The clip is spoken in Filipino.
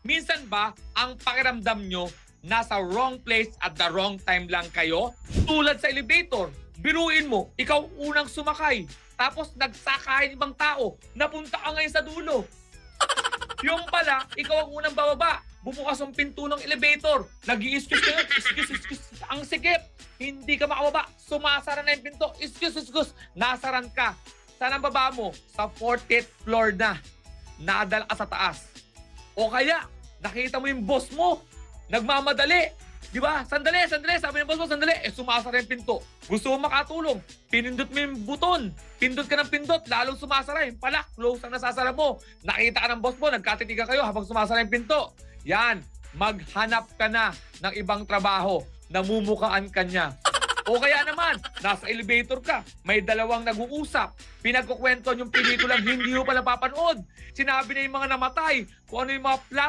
Minsan ba ang pakiramdam nyo nasa wrong place at the wrong time lang kayo? Tulad sa elevator, biruin mo, ikaw unang sumakay. Tapos nagsakahin ibang tao, napunta ka ngayon sa dulo. Yung pala, ikaw ang unang bababa. Bumukas ang pinto ng elevator. Nag-i-excuse kayo. Excuse. Ang sikip. Hindi ka makababa. Sumasara na yung pinto. Excuse. Nasaran ka. Saan ang baba mo? Sa 40th floor na. Nadala ka sa taas. O kaya, nakita mo yung boss mo. Nagmamadali. Di ba? Sandali. Sabi ng boss mo, sandali. Sumasara yung pinto. Gusto mo makatulong. Pinindot mo yung buton. Pindot ka ng pindot. Lalong sumasara. Yung pala, close ang nasasara mo. Nakita ka ng boss mo. Nagkatitigan kayo habang sumasara yung pinto. Yan. Maghanap ka na ng ibang trabaho. Namumukaan ka niya. O kaya naman, nasa elevator ka, may dalawang nag-uusap, pinagkukwentuhan yung pelikulang hindi mo pa napapanood. Sinabi na yung mga namatay, kung ano yung mga plot